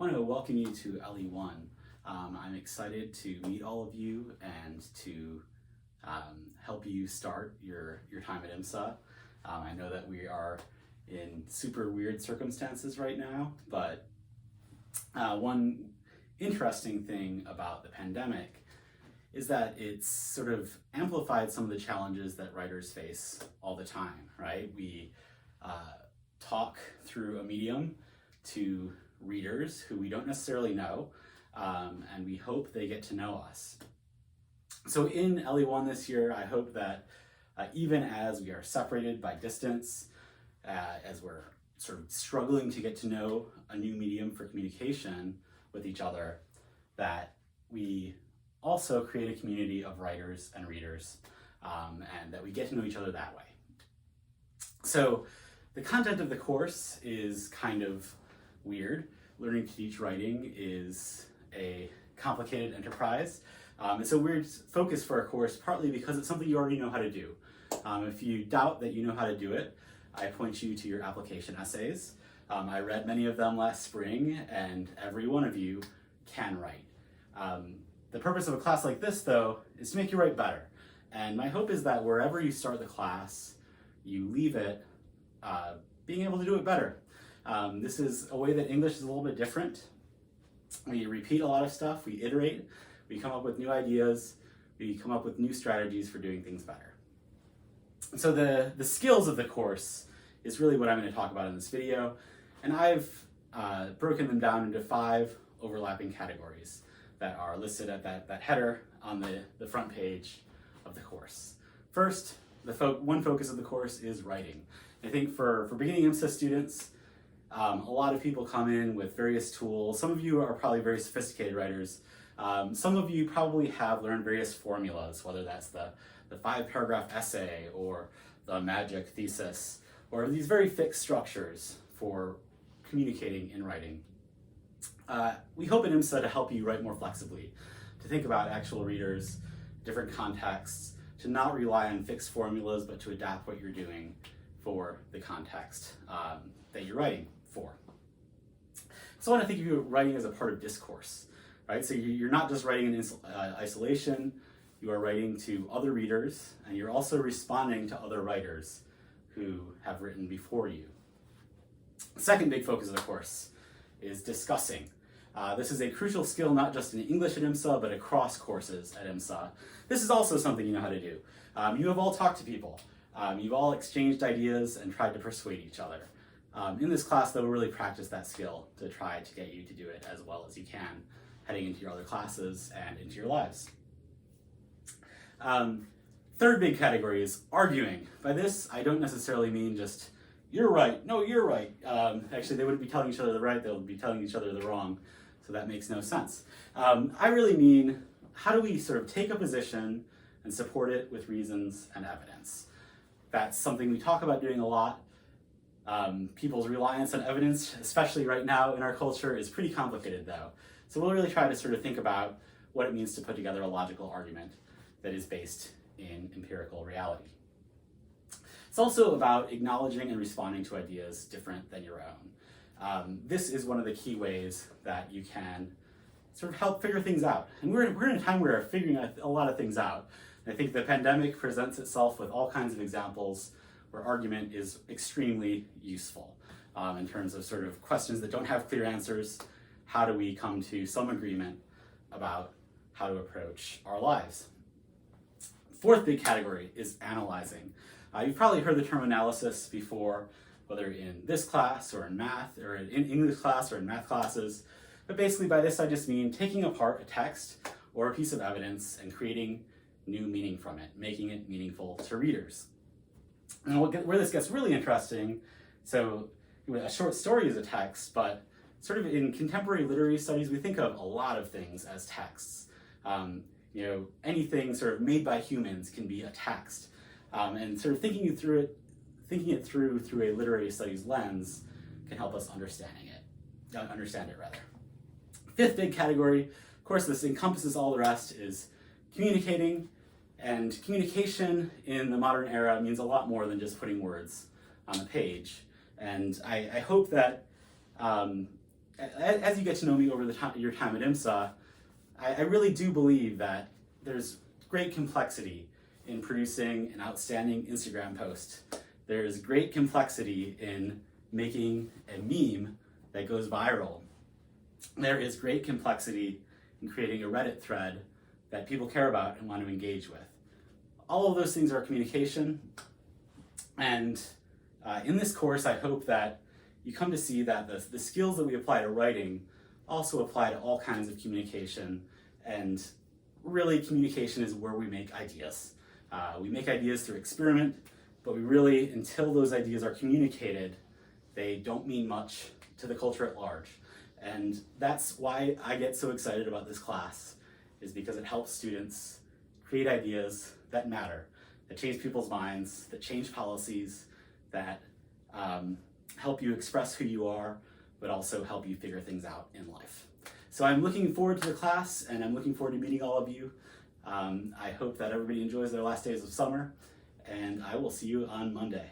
want to welcome you to LE1. I'm excited to meet all of you and to help you start your time at IMSA. I know that we are in super weird circumstances right now, but one interesting thing about the pandemic is that it's sort of amplified some of the challenges that writers face all the time, right? We talk through a medium to readers who we don't necessarily know, and we hope they get to know us. So in LE1 this year, I hope that even as we are separated by distance, as we're sort of struggling to get to know a new medium for communication with each other, that we also create a community of writers and readers, and that we get to know each other that way. So the content of the course is kind of weird. Learning to teach writing is a complicated enterprise. It's a weird focus for our course, partly because it's something you already know how to do. If you doubt that you know how to do it, I point you to your application essays. I read many of them last spring, and every one of you can write. The purpose of a class like this, though, is to make you write better. And my hope is that wherever you start the class, you leave it being able to do it better. This is a way that English is a little bit different. We repeat a lot of stuff, we iterate, we come up with new ideas, we come up with new strategies for doing things better. So the skills of the course is really what I'm going to talk about in this video, and I've broken them down into 5 overlapping categories that are listed at that header on the front page of the course. First, one focus of the course is writing. I think for beginning IMSA students, a lot of people come in with various tools. Some of you are probably very sophisticated writers. Some of you probably have learned various formulas, whether that's the 5-paragraph essay or the magic thesis, or these very fixed structures for communicating in writing. We hope at IMSA to help you write more flexibly, to think about actual readers, different contexts, to not rely on fixed formulas, but to adapt what you're doing for the context that you're writing for. So I want to think of you writing as a part of discourse, right? So you're not just writing in isolation, you are writing to other readers, and you're also responding to other writers who have written before you. The second big focus of the course is discussing. This is a crucial skill not just in English at IMSA, but across courses at IMSA. This is also something you know how to do. You have all talked to people. You've all exchanged ideas and tried to persuade each other. In this class, though, we'll really practice that skill to try to get you to do it as well as you can, heading into your other classes and into your lives. Third big category is arguing. By this, I don't necessarily mean just, you're right, no, you're right. Actually, they wouldn't be telling each other the right, they would be telling each other the wrong, so that makes no sense. I really mean, how do we sort of take a position and support it with reasons and evidence? That's something we talk about doing a lot. People's reliance on evidence, especially right now in our culture, is pretty complicated though. So we'll really try to sort of think about what it means to put together a logical argument that is based in empirical reality. It's also about acknowledging and responding to ideas different than your own. This is one of the key ways that you can sort of help figure things out. And we're in a time where we're figuring a lot of things out. I think the pandemic presents itself with all kinds of examples where argument is extremely useful in terms of sort of questions that don't have clear answers. How do we come to some agreement about how to approach our lives? Fourth big category is analyzing. You've probably heard the term analysis before, whether in this class or in math, or in English class or in math classes. But basically by this I just mean taking apart a text or a piece of evidence and creating new meaning from it, making it meaningful to readers. And where this gets really interesting, so a short story is a text, but sort of in contemporary literary studies, we think of a lot of things as texts. Anything sort of made by humans can be a text. And sort of thinking it through a literary studies lens can help us understand it rather. Fifth big category, of course, this encompasses all the rest, is communicating. And communication in the modern era means a lot more than just putting words on a page. And I hope that as you get to know me over your time at IMSA, I really do believe that there's great complexity in producing an outstanding Instagram post. There's great complexity in making a meme that goes viral. There is great complexity in creating a Reddit thread that people care about and want to engage with. All of those things are communication, and in this course I hope that you come to see that the skills that we apply to writing also apply to all kinds of communication, and really communication is where we make ideas. We make ideas through experiment, but we really, until those ideas are communicated, they don't mean much to the culture at large. And that's why I get so excited about this class, is because it helps students create ideas that matter, that change people's minds, that change policies, that help you express who you are, but also help you figure things out in life. So I'm looking forward to the class, and I'm looking forward to meeting all of you. I hope that everybody enjoys their last days of summer, and I will see you on Monday.